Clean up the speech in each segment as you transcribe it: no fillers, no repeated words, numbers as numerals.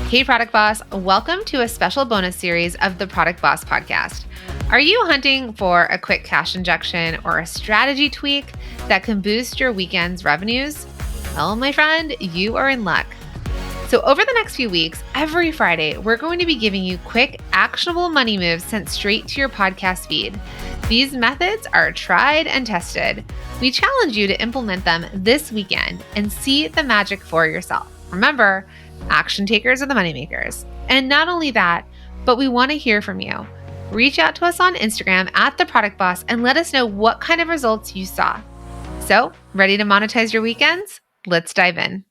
Hey, Product Boss, welcome to a special bonus series of the Product Boss podcast. Are you hunting for a quick cash injection or a strategy tweak that can boost your weekend's revenues? Well, my friend, you are in luck. So over the next few weeks, every Friday, we're going to be giving you quick, actionable money moves sent straight to your podcast feed. These methods are tried and tested. We challenge you to implement them this weekend and see the magic for yourself. Remember, action takers are the moneymakers. And not only that, but we want to hear from you. Reach out to us on Instagram at The Product Boss and let us know what kind of results you saw. So, ready to monetize your weekends? Let's dive in.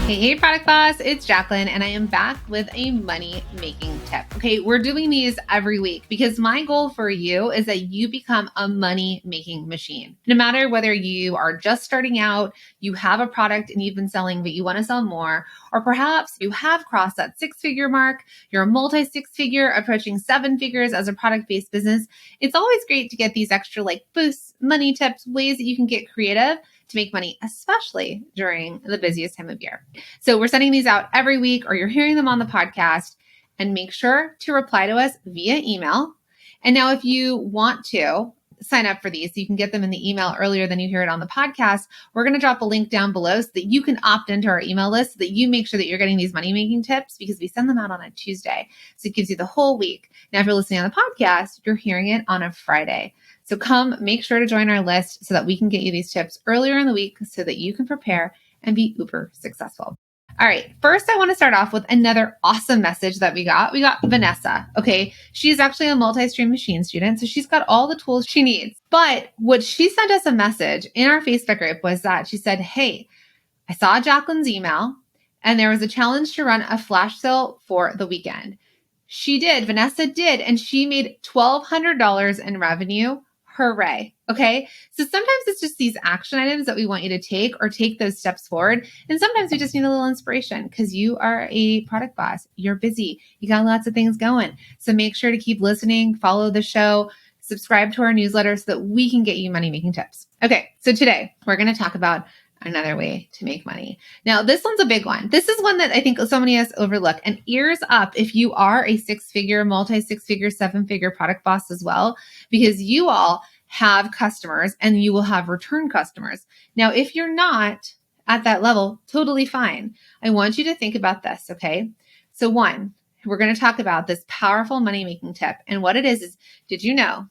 Hey, Product Boss, it's Jacqueline, and I am back with a money-making tip. Okay, we're doing these every week because my goal for you is that you become a money-making machine. No matter whether you are just starting out, you have a product and you've been selling, but you want to sell more, or perhaps you have crossed that six-figure mark, you're a multi-six-figure, approaching seven figures as a product-based business. It's always great to get these extra boosts, money tips, ways that you can get creative to make money, especially during the busiest time of year. So we're sending these out every week, or you're hearing them on the podcast, and make sure to reply to us via email. And now if you want to sign up for these, so you can get them in the email earlier than you hear it on the podcast, we're going to drop a link down below so that you can opt into our email list so that you make sure that you're getting these money-making tips, because we send them out on a Tuesday. So it gives you the whole week. Now, if you're listening on the podcast, you're hearing it on a Friday. So come, make sure to join our list so that we can get you these tips earlier in the week so that you can prepare and be uber successful. All right, first I want to start off with another awesome message that we got. We got Vanessa, okay? She's actually a multi-stream machine student, so she's got all the tools she needs. But what she sent us a message in our Facebook group was that she said, hey, I saw Jacqueline's email and there was a challenge to run a flash sale for the weekend. She did, Vanessa did, and she made $1,200 in revenue. Hooray. Okay. So sometimes it's just these action items that we want you to take, or take those steps forward. And sometimes we just need a little inspiration because you are a product boss. You're busy. You got lots of things going. So make sure to keep listening, follow the show, subscribe to our newsletter so that we can get you money-making tips. Okay. So today we're going to talk about another way to make money. Now, this one's a big one. This is one that I think so many of us overlook. And ears up if you are a six-figure, multi-six-figure, seven-figure product boss as well, because you all have customers and you will have return customers. Now, if you're not at that level, totally fine. I want you to think about this, okay? So one, we're going to talk about this powerful money-making tip. And what it is did you know?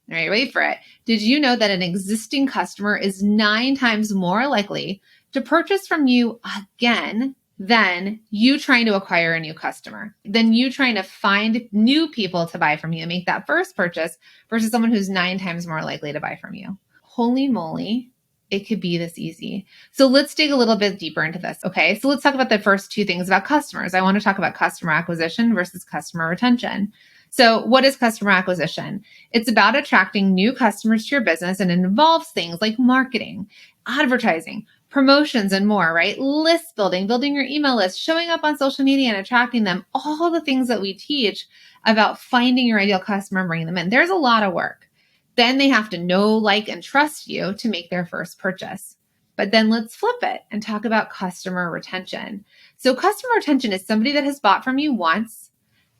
All right, wait for it. Did you know that an existing customer is 9 times more likely to purchase from you again than you trying to acquire a new customer, than you trying to find new people to buy from you and make that first purchase versus someone who's 9 times more likely to buy from you? Holy moly, it could be this easy. So let's dig a little bit deeper into this. Okay, so let's talk about the first two things about customers. I want to talk about customer acquisition versus customer retention. So what is customer acquisition? It's about attracting new customers to your business, and it involves things like marketing, advertising, promotions, and more, right? List building, building your email list, showing up on social media and attracting them, all the things that we teach about finding your ideal customer and bringing them in. There's a lot of work. Then they have to know, like, and trust you to make their first purchase. But then let's flip it and talk about customer retention. So customer retention is somebody that has bought from you once,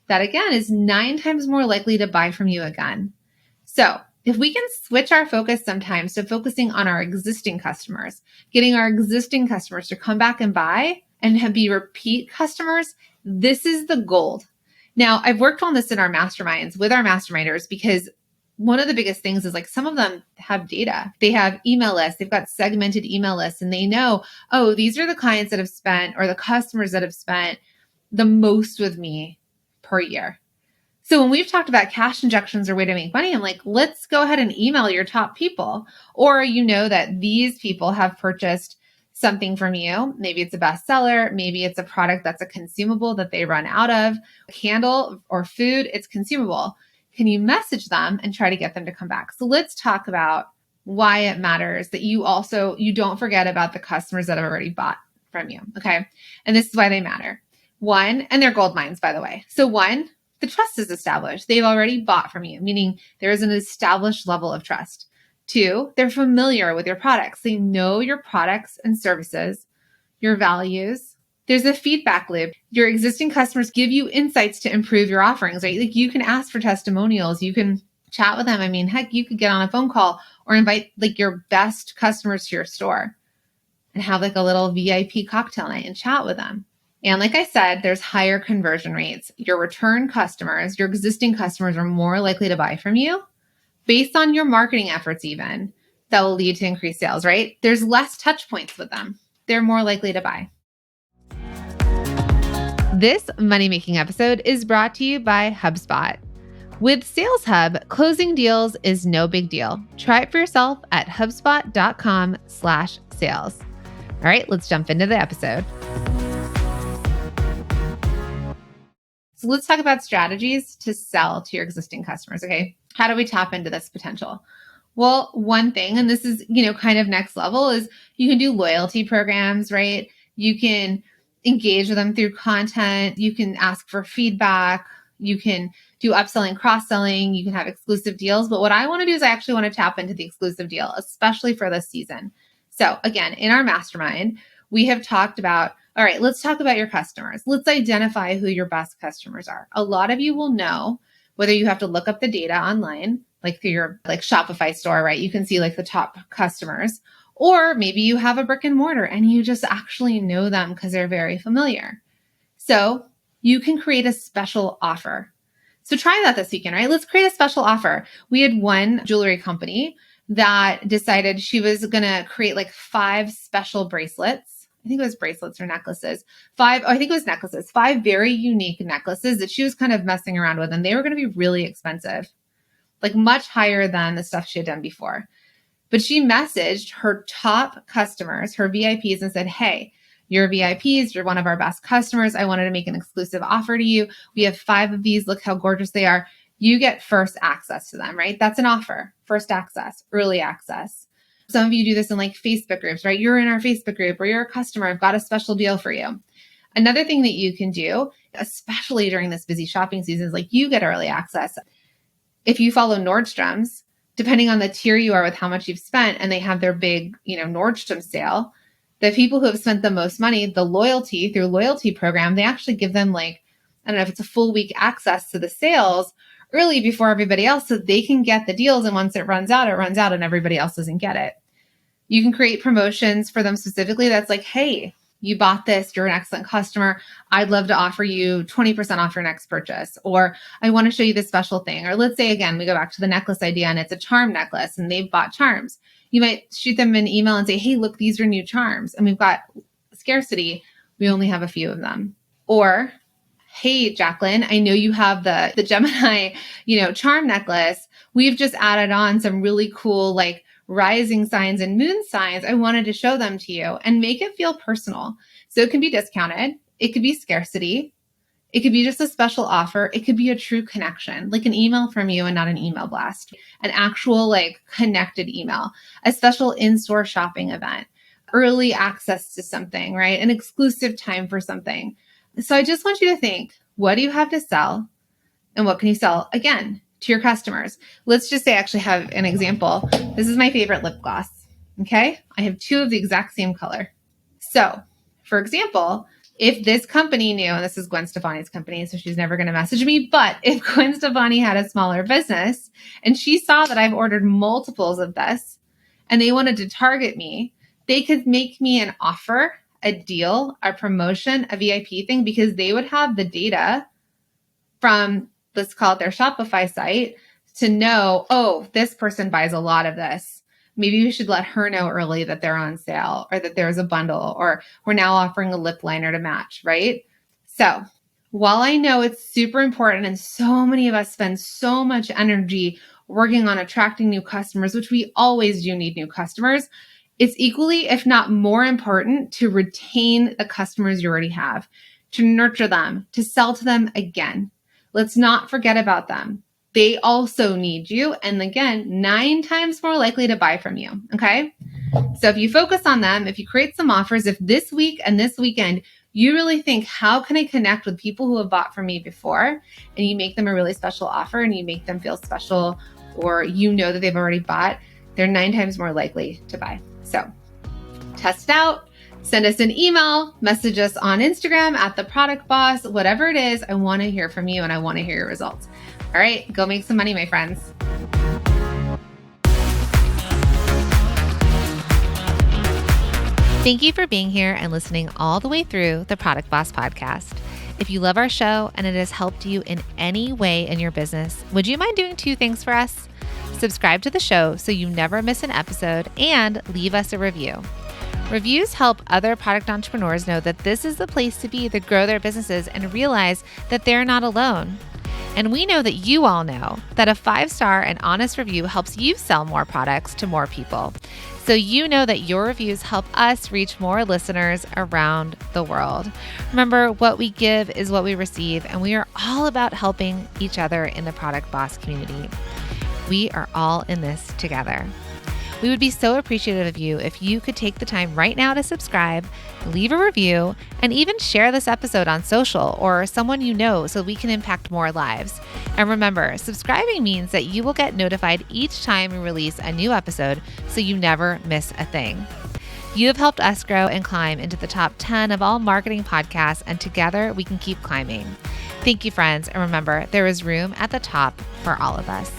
that again is 9 times more likely to buy from you again. So if we can switch our focus sometimes to focusing on our existing customers, getting our existing customers to come back and buy and be repeat customers, this is the gold. Now, I've worked on this in our masterminds with our masterminders, because one of the biggest things is some of them have data. They have email lists. They've got segmented email lists, and they know, oh, these are the clients that have spent, or the customers that have spent the most with me per year. So when we've talked about cash injections or way to make money, I'm like, let's go ahead and email your top people. Or you know that these people have purchased something from you. Maybe it's a bestseller. Maybe it's a product that's a consumable that they run out of. A candle or food, it's consumable. Can you message them and try to get them to come back? So let's talk about why it matters that you don't forget about the customers that have already bought from you. Okay. And this is why they matter. One, and they're gold mines, by the way. So one, the trust is established. They've already bought from you, meaning there is an established level of trust. Two, they're familiar with your products. They know your products and services your values. There's a feedback loop. Your existing customers give you insights to improve your offerings, right? Like you can ask for testimonials. You can chat with them. I mean, heck, you could get on a phone call or invite like your best customers to your store and have like a little VIP cocktail night and chat with them. And like I said, there's higher conversion rates. Your return customers, your existing customers are more likely to buy from you based on your marketing efforts even. That will lead to increased sales, right? There's less touch points with them. They're more likely to buy. This money-making episode is brought to you by HubSpot. With Sales Hub, closing deals is no big deal. Try it for yourself at hubspot.com/sales. All right, let's jump into the episode. So let's talk about strategies to sell to your existing customers, okay? How do we tap into this potential? Well, one thing, and this is, kind of next level, is you can do loyalty programs, right? You can engage with them through content. You can ask for feedback. You can do upselling, cross-selling. You can have exclusive deals. But what I want to do is I actually want to tap into the exclusive deal, especially for this season. So again, in our mastermind, we have talked about, all right, let's talk about your customers. Let's identify who your best customers are. A lot of you will know whether you have to look up the data online, like through your Shopify store, right? You can see the top customers, or maybe you have a brick and mortar and you just actually know them because they're very familiar. So you can create a special offer. So try that this weekend, right? Let's create a special offer. We had one jewelry company that decided she was going to create 5 special bracelets. I think it was bracelets or necklaces. 5 very unique necklaces that she was kind of messing around with. And they were going to be really expensive, much higher than the stuff she had done before. But she messaged her top customers, her VIPs, and said, hey, you're VIPs. You're one of our best customers. I wanted to make an exclusive offer to you. We have 5 of these. Look how gorgeous they are. You get first access to them, right? That's an offer. First access, early access. Some of you do this in Facebook groups, right? You're in our Facebook group or you're a customer. I've got a special deal for you. Another thing that you can do, especially during this busy shopping season, is you get early access. If you follow Nordstrom's, depending on the tier you are with how much you've spent, and they have their big, Nordstrom sale, the people who have spent the most money, through loyalty program, they actually give them I don't know if it's a full week access to the sales early before everybody else so they can get the deals. And once it runs out and everybody else doesn't get it. You can create promotions for them specifically. That's hey, you bought this, you're an excellent customer. I'd love to offer you 20% off your next purchase. Or I want to show you this special thing. Or let's say, again, we go back to the necklace idea and it's a charm necklace and they've bought charms. You might shoot them an email and say, hey, look, these are new charms. And we've got scarcity. We only have a few of them. Or, hey, Jacqueline, I know you have the Gemini, charm necklace. We've just added on some really cool, rising signs and moon signs. I wanted to show them to you and make it feel personal. So it can be discounted. It could be scarcity. It could be just a special offer. It could be a true connection, like an email from you and not an email blast, an actual connected email, a special in-store shopping event, early access to something, right? An exclusive time for something. So I just want you to think, what do you have to sell and what can you sell again to your customers? Let's just say I actually have an example. This is my favorite lip gloss. Okay. I have 2 of the exact same color. So for example, if this company knew, and this is Gwen Stefani's company, so she's never going to message me, but if Gwen Stefani had a smaller business and she saw that I've ordered multiples of this and they wanted to target me, they could make me an offer, a deal, a promotion, a VIP thing, because they would have the data from, let's call it their Shopify site, to know, oh, this person buys a lot of this. Maybe we should let her know early that they're on sale or that there's a bundle or we're now offering a lip liner to match, right? So while I know it's super important and so many of us spend so much energy working on attracting new customers, which we always do need new customers, it's equally, if not more important, to retain the customers you already have, to nurture them, to sell to them again. Let's not forget about them. They also need you. And again, 9 times more likely to buy from you. Okay. So if you focus on them, if you create some offers, if this week and this weekend, you really think, how can I connect with people who have bought from me before? And you make them a really special offer and you make them feel special, or that they've already bought, they're 9 times more likely to buy. So test it out. Send us an email, message us on Instagram at The Product Boss, whatever it is. I want to hear from you and I want to hear your results. All right, go make some money, my friends. Thank you for being here and listening all the way through the Product Boss podcast. If you love our show and it has helped you in any way in your business, would you mind doing 2 things for us? Subscribe to the show so you never miss an episode and leave us a review. Reviews help other product entrepreneurs know that this is the place to be to grow their businesses and realize that they're not alone. And we know that you all know that a 5-star and honest review helps you sell more products to more people. So you know that your reviews help us reach more listeners around the world. Remember, what we give is what we receive, and we are all about helping each other in the Product Boss community. We are all in this together. We would be so appreciative of you if you could take the time right now to subscribe, leave a review, and even share this episode on social or someone you know so we can impact more lives. And remember, subscribing means that you will get notified each time we release a new episode so you never miss a thing. You have helped us grow and climb into the top 10 of all marketing podcasts, and together we can keep climbing. Thank you, friends, and remember, there is room at the top for all of us.